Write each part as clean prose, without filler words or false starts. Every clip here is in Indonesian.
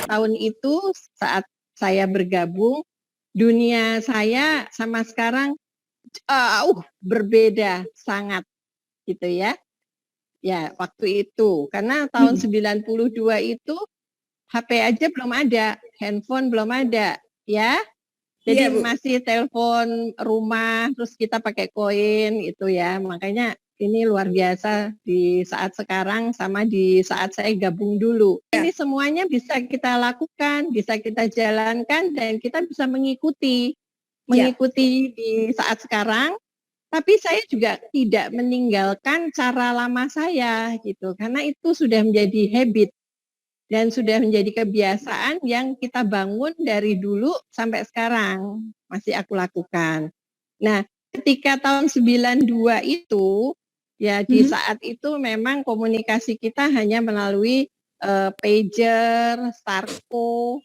tahun itu saat saya bergabung, dunia saya sama sekarang jauh berbeda sangat gitu ya. Ya, waktu itu. Karena tahun 92 itu HP aja belum ada, handphone belum ada, ya. Jadi Iya, Bu. masih telepon rumah, terus kita pakai koin itu ya. Makanya ini luar biasa di saat sekarang sama di saat saya gabung dulu. Ini semuanya bisa kita lakukan, bisa kita jalankan, dan kita bisa mengikuti di saat sekarang. Tapi saya juga tidak meninggalkan cara lama saya gitu, karena itu sudah menjadi habit dan sudah menjadi kebiasaan yang kita bangun dari dulu sampai sekarang masih aku lakukan. Nah, ketika tahun 92 itu ya di saat itu memang komunikasi kita hanya melalui pager, Starco,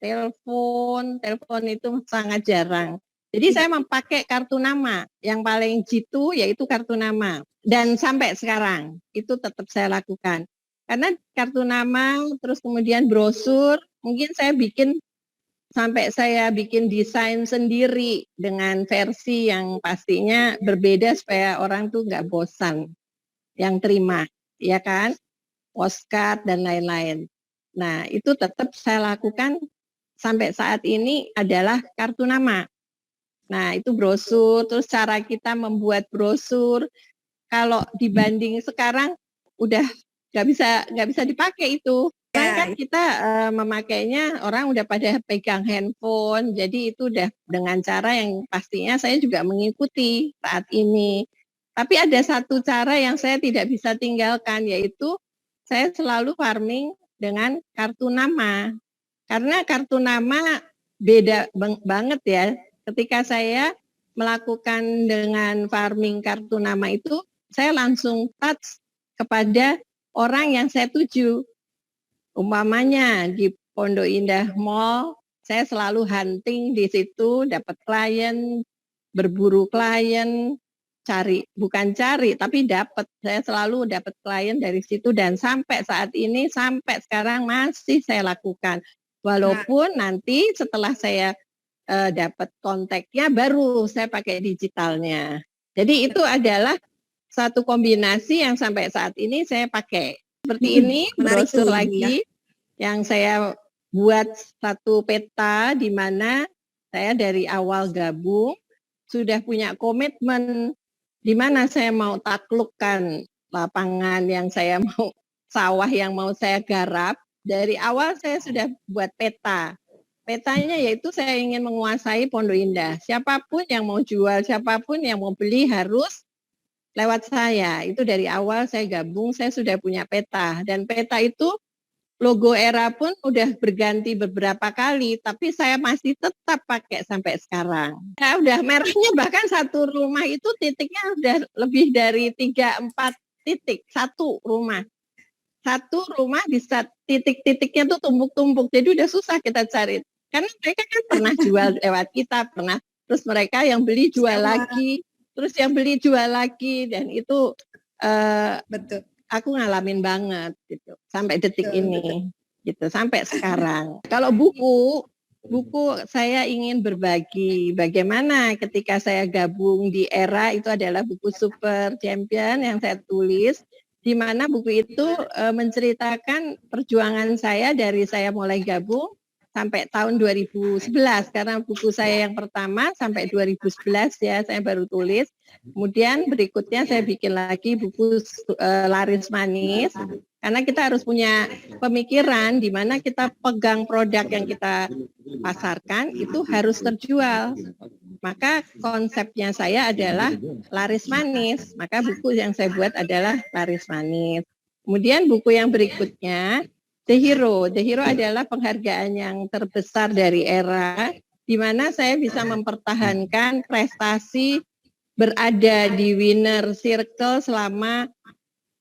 telepon itu sangat jarang. Jadi saya memakai kartu nama, yang paling jitu yaitu kartu nama. Dan sampai sekarang itu tetap saya lakukan. Karena kartu nama, terus kemudian brosur, mungkin sampai saya bikin desain sendiri dengan versi yang pastinya berbeda supaya orang tuh nggak bosan yang terima, ya kan? Postcard dan lain-lain. Nah, itu tetap saya lakukan sampai saat ini adalah kartu nama. Nah, itu brosur, terus cara kita membuat brosur, kalau dibanding sekarang udah nggak bisa dipakai itu. Sekarang kan kita memakainya orang udah pada pegang handphone, jadi itu udah dengan cara yang pastinya saya juga mengikuti saat ini. Tapi ada satu cara yang saya tidak bisa tinggalkan, yaitu saya selalu farming dengan kartu nama. Karena kartu nama beda banget ya. Ketika saya melakukan dengan farming kartu nama itu, saya langsung touch kepada orang yang saya tuju. Umpamanya di Pondok Indah Mall, saya selalu hunting di situ, dapat klien, berburu klien, bukan cari, tapi dapat. Saya selalu dapat klien dari situ dan sampai saat ini, sampai sekarang masih saya lakukan. Walaupun nanti setelah saya dapat kontaknya, baru saya pakai digitalnya. Jadi itu adalah satu kombinasi yang sampai saat ini saya pakai. Seperti ini, brosur lagi yang saya buat satu peta di mana saya dari awal gabung sudah punya komitmen di mana saya mau taklukkan lapangan yang saya mau, sawah yang mau saya garap. Dari awal saya sudah buat peta. Petanya yaitu saya ingin menguasai Pondok Indah. Siapapun yang mau jual, siapapun yang mau beli harus lewat saya. Itu dari awal saya gabung, saya sudah punya peta. Dan peta itu logo era pun udah berganti beberapa kali, tapi saya masih tetap pakai sampai sekarang. Ya udah merahnya, bahkan satu rumah itu titiknya udah lebih dari 3-4 titik, satu rumah. Satu rumah bisa titik-titiknya tuh tumpuk-tumpuk, jadi udah susah kita cari. Karena mereka kan pernah jual lewat kita, terus mereka yang beli jual lagi, terus yang beli jual lagi, dan itu betul. Aku ngalamin banget gitu sampai detik ini gitu, sampai sekarang. Kalau buku saya ingin berbagi bagaimana ketika saya gabung di era itu adalah buku Super Champion yang saya tulis, di mana buku itu menceritakan perjuangan saya dari saya mulai gabung sampai tahun 2011, karena buku saya yang pertama sampai 2011 ya saya baru tulis. Kemudian berikutnya saya bikin lagi buku Laris Manis, karena kita harus punya pemikiran di mana kita pegang produk yang kita pasarkan itu harus terjual. Maka konsepnya saya adalah laris manis, maka buku yang saya buat adalah Laris Manis. Kemudian buku yang berikutnya The Hero. The Hero adalah penghargaan yang terbesar dari era, di mana saya bisa mempertahankan prestasi berada di winner circle selama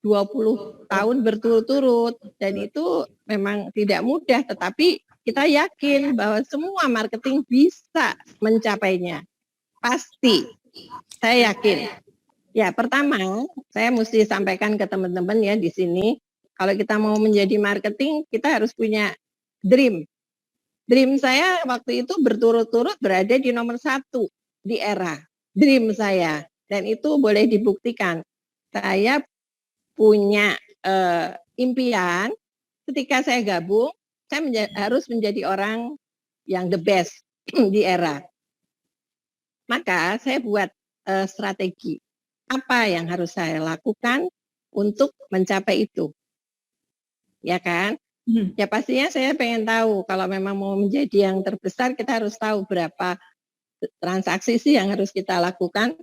20 tahun berturut-turut, dan itu memang tidak mudah, tetapi kita yakin bahwa semua marketing bisa mencapainya. Pasti, saya yakin. Ya, pertama, saya mesti sampaikan ke teman-teman ya di sini, kalau kita mau menjadi marketing, kita harus punya Dream. Dream saya waktu itu berturut-turut berada di nomor 1 di era. Dream saya. Dan itu boleh dibuktikan. Saya punya impian ketika saya gabung, saya harus menjadi orang yang the best di era. Maka saya buat strategi. Apa yang harus saya lakukan untuk mencapai itu? Ya kan? Ya pastinya saya pengen tahu kalau memang mau menjadi yang terbesar kita harus tahu berapa transaksi sih yang harus kita lakukan.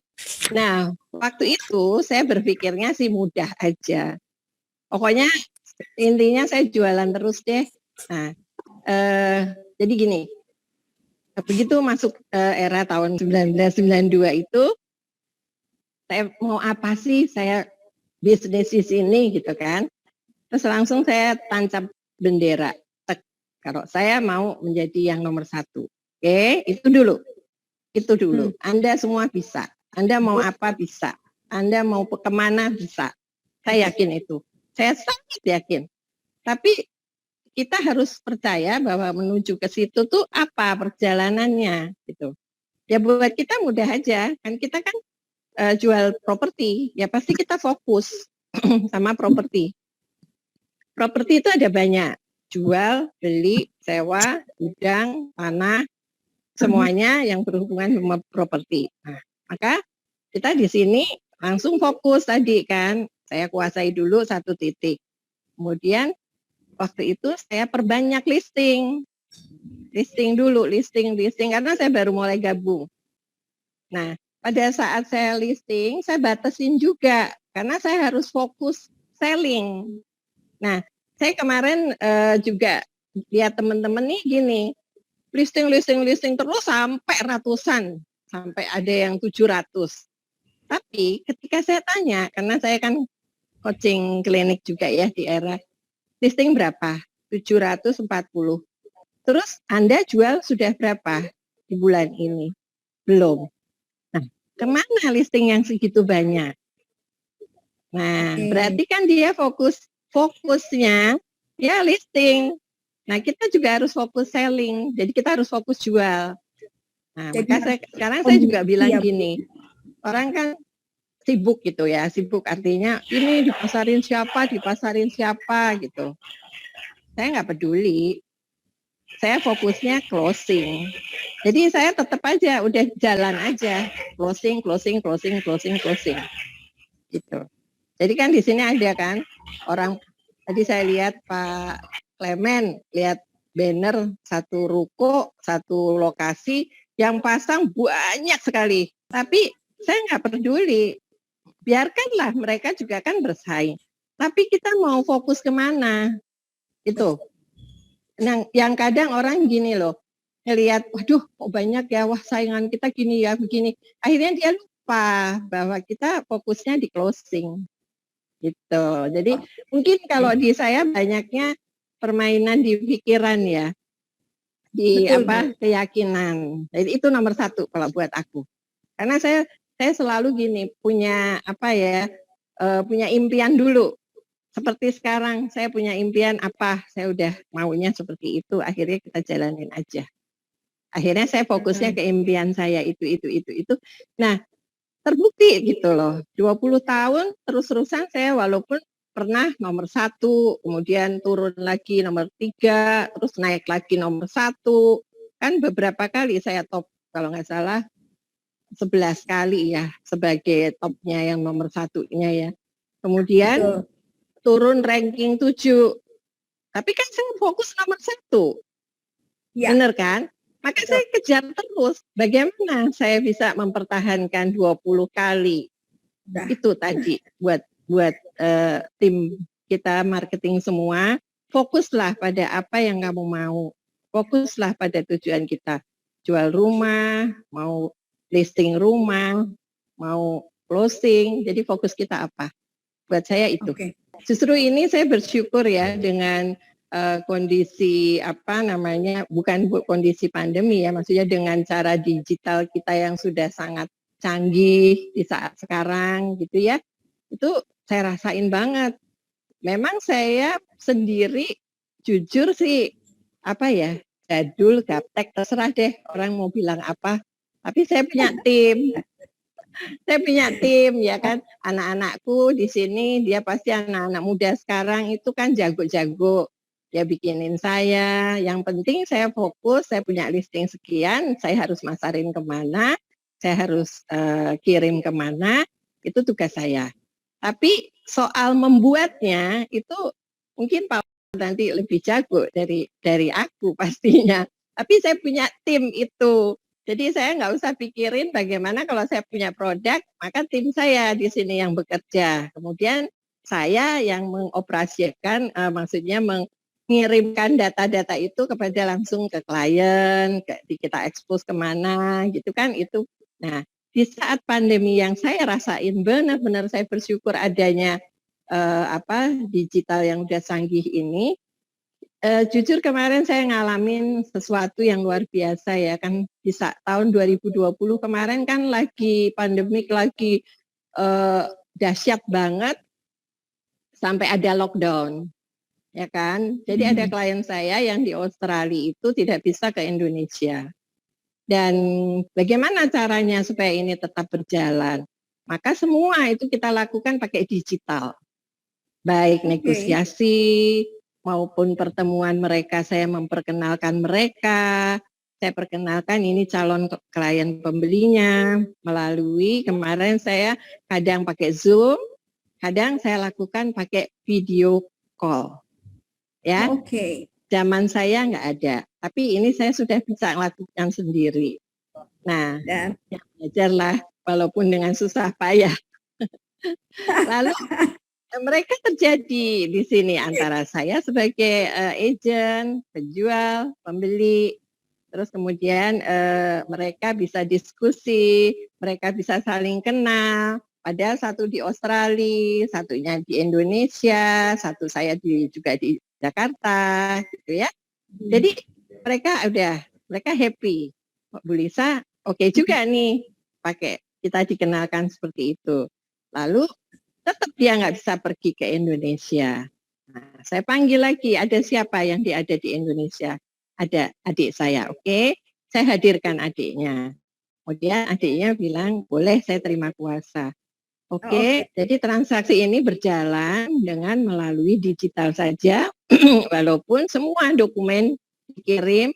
Nah, waktu itu saya berpikirnya sih mudah aja. Pokoknya intinya saya jualan terus deh. Nah, jadi gini, begitu masuk era tahun 1992 itu, saya mau apa sih saya bisnis di sini gitu kan. Terus langsung saya tancap bendera. Kalau saya mau menjadi yang nomor 1. Oke, itu dulu. Itu dulu. Anda semua bisa. Anda mau apa bisa. Anda mau kemana bisa. Saya yakin itu. Saya sangat yakin. Tapi kita harus percaya bahwa menuju ke situ tuh apa perjalanannya gitu. Ya buat kita mudah aja. Kan kita kan jual properti. Ya pasti kita fokus sama properti. Properti itu ada banyak. Jual, beli, sewa, gudang, tanah, semuanya yang berhubungan sama properti. Nah, maka kita di sini langsung fokus tadi kan, saya kuasai dulu 1 titik. Kemudian waktu itu saya perbanyak listing dulu, listing karena saya baru mulai gabung. Nah, pada saat saya listing, saya batasin juga karena saya harus fokus selling. Nah, saya kemarin juga lihat teman-teman nih gini, listing terus sampai ratusan, sampai ada yang 700. Tapi ketika saya tanya, karena saya kan coaching klinik juga ya di era, listing berapa? 740. Terus Anda jual sudah berapa di bulan ini? Belum. Nah, kemana listing yang segitu banyak? Nah, berarti kan dia fokusnya ya listing. Nah, kita juga harus fokus selling. Jadi kita harus fokus jual. Nah, maka sekarang saya juga bilang gini, orang kan sibuk gitu ya, sibuk artinya ini dipasarin siapa gitu. Saya nggak peduli, saya fokusnya closing. Jadi saya tetap aja, udah jalan aja, closing. Gitu. Jadi kan di sini ada kan orang, tadi saya lihat Pak Clement, lihat banner 1 ruko, 1 lokasi yang pasang banyak sekali. Tapi saya nggak peduli, biarkanlah mereka juga kan bersaing. Tapi kita mau fokus kemana? Itu. Nah, yang kadang orang gini loh, ngelihat, waduh kok banyak ya, wah saingan kita gini ya, begini. Akhirnya dia lupa bahwa kita fokusnya di closing. Gitu. Jadi mungkin kalau di saya banyaknya permainan di pikiran ya, di keyakinan. Jadi itu nomor 1 kalau buat aku. Karena saya selalu gini, punya punya impian dulu. Seperti sekarang saya punya impian apa, saya udah maunya seperti itu, akhirnya kita jalanin aja. Akhirnya saya fokusnya ke impian saya itu. Nah, terbukti gitu loh. 20 tahun terus-terusan saya walaupun pernah nomor 1, kemudian turun lagi nomor 3, terus naik lagi nomor 1. Kan beberapa kali saya top, kalau nggak salah 11 kali ya sebagai topnya yang nomor 1-nya ya. Kemudian turun ranking 7. Tapi kan saya fokus nomor 1. Ya. Benar kan? Maka saya kejar terus. Bagaimana saya bisa mempertahankan 20 kali? Itu tadi buat tim kita marketing semua, fokuslah pada apa yang kamu mau. Fokuslah pada tujuan kita. Jual rumah, mau listing rumah, mau closing. Jadi fokus kita apa? Buat saya itu. Justru ini saya bersyukur ya dengan kondisi bukan kondisi pandemi ya, maksudnya dengan cara digital kita yang sudah sangat canggih di saat sekarang gitu ya, itu saya rasain banget. Memang saya sendiri jujur sih apa ya, jadul, gaptek, terserah deh orang mau bilang apa. Tapi saya punya tim, ya kan. Anak-anakku di sini dia pasti anak-anak muda sekarang itu kan jago-jago. Dia bikinin saya, yang penting saya fokus, saya punya listing sekian, saya harus masarin kemana, saya harus kirim kemana, itu tugas saya. Tapi soal membuatnya itu mungkin Pak nanti lebih jago dari aku pastinya. Tapi saya punya tim itu. Jadi saya nggak usah pikirin bagaimana kalau saya punya produk, maka tim saya di sini yang bekerja. Kemudian saya yang mengoperasikan, maksudnya mengirimkan data-data itu kepada langsung ke klien, kita expose kemana gitu kan itu. Nah, di saat pandemi yang saya rasain benar-benar saya bersyukur adanya digital yang udah canggih ini. Jujur kemarin saya ngalamin sesuatu yang luar biasa ya kan, bisa tahun 2020 kemarin kan lagi pandemik, lagi dahsyat banget sampai ada lockdown ya kan. Jadi ada klien saya yang di Australia itu tidak bisa ke Indonesia. Dan bagaimana caranya supaya ini tetap berjalan? Maka semua itu kita lakukan pakai digital. Baik negosiasi maupun pertemuan mereka, saya memperkenalkan mereka, saya perkenalkan ini calon klien pembelinya melalui kemarin saya kadang pakai Zoom, kadang saya lakukan pakai video call. Ya. Zaman saya nggak ada, tapi ini saya sudah bisa lakukan sendiri. Nah, ya belajarlah walaupun dengan susah payah. Lalu mereka terjadi di sini antara saya sebagai agent, penjual, pembeli, terus kemudian mereka bisa diskusi, mereka bisa saling kenal. Padahal satu di Australia, satunya di Indonesia, satu saya juga di Jakarta, gitu ya. Jadi mereka happy. Bu Lisa, oke juga nih pakai kita dikenalkan seperti itu. Lalu tetap dia nggak bisa pergi ke Indonesia. Nah, saya panggil lagi, ada siapa yang ada di Indonesia? Ada adik saya, oke. Saya hadirkan adiknya. Kemudian adiknya bilang, boleh saya terima kuasa. Oke, jadi transaksi ini berjalan dengan melalui digital saja, walaupun semua dokumen dikirim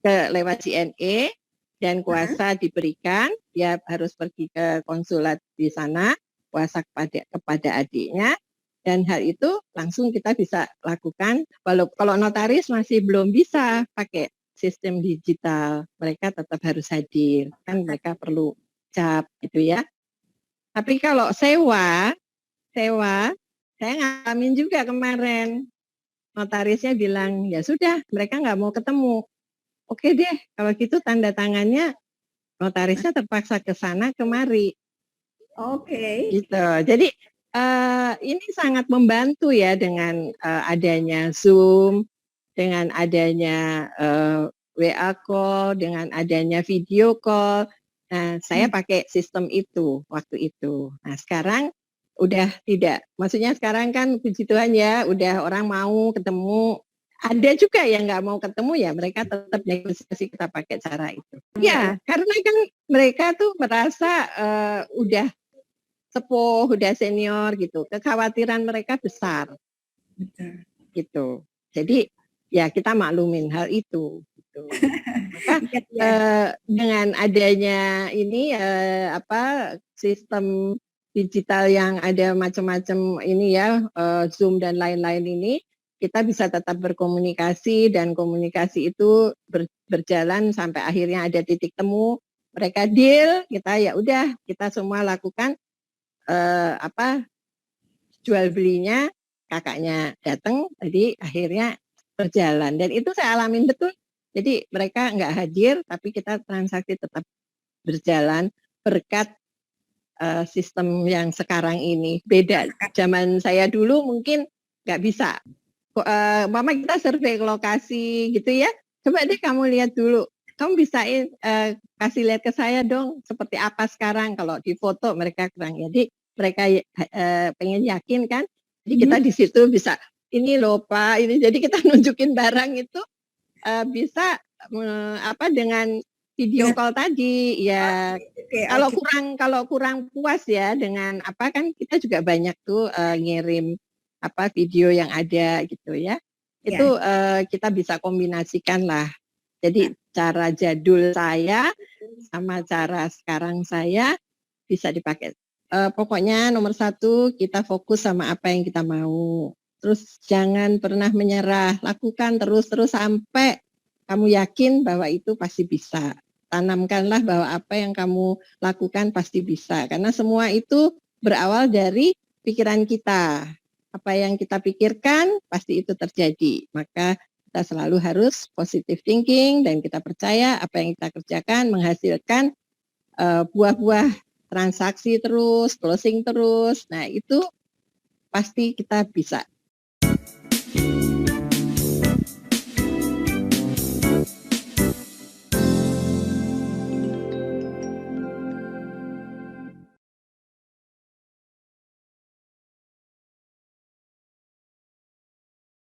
lewat JNE dan kuasa diberikan, dia harus pergi ke konsulat di sana, kuasa kepada adiknya, dan hal itu langsung kita bisa lakukan. Kalau notaris masih belum bisa pakai sistem digital, mereka tetap harus hadir, kan mereka perlu cap gitu ya. Tapi kalau sewa, saya ngalamin juga kemarin, notarisnya bilang, ya sudah, mereka nggak mau ketemu. Oke deh, kalau gitu tanda tangannya notarisnya terpaksa ke sana kemari. Gitu. Jadi ini sangat membantu ya dengan adanya Zoom, dengan adanya WA call, dengan adanya video call. Nah, saya pakai sistem itu waktu itu. Nah, sekarang udah tidak. Maksudnya sekarang kan puji Tuhan ya, udah orang mau ketemu. Ada juga yang nggak mau ketemu ya, mereka tetap negosiasi kita pakai cara itu. Ya, karena kan mereka tuh merasa udah sepuh, udah senior gitu. Kekhawatiran mereka besar. Gitu. Jadi ya kita maklumin hal itu. Gitu. Maka dengan adanya ini sistem digital yang ada macam-macam ini ya, Zoom dan lain-lain ini, kita bisa tetap berkomunikasi dan komunikasi itu berjalan sampai akhirnya ada titik temu, mereka deal, kita ya udah kita semua lakukan jual belinya, kakaknya datang, jadi akhirnya berjalan. Dan itu saya alamin betul. Jadi mereka nggak hadir, tapi kita transaksi tetap berjalan berkat sistem yang sekarang ini. Beda zaman saya dulu mungkin nggak bisa. Mama kita survei lokasi gitu ya. Coba deh kamu lihat dulu. Kamu bisa kasih lihat ke saya dong seperti apa sekarang. Kalau di foto mereka kurang. Jadi mereka pengen yakin kan. Jadi kita di situ bisa ini loh Pak, ini jadi kita nunjukin barang itu bisa dengan video Ya. call tadi ya. Oke, Kalau kurang puas ya dengan kan kita juga banyak tuh ngirim video yang ada gitu ya. Ya. Itu kita bisa kombinasikan lah. Jadi cara jadul saya sama cara sekarang saya bisa dipakai. Pokoknya nomor satu kita fokus sama apa yang kita mau. Terus jangan pernah menyerah, lakukan terus sampai kamu yakin bahwa itu pasti bisa. Tanamkanlah bahwa apa yang kamu lakukan pasti bisa. Karena semua itu berawal dari pikiran kita. Apa yang kita pikirkan pasti itu terjadi. Maka kita selalu harus positive thinking dan kita percaya apa yang kita kerjakan menghasilkan buah-buah transaksi terus, closing terus. Nah, itu pasti kita bisa.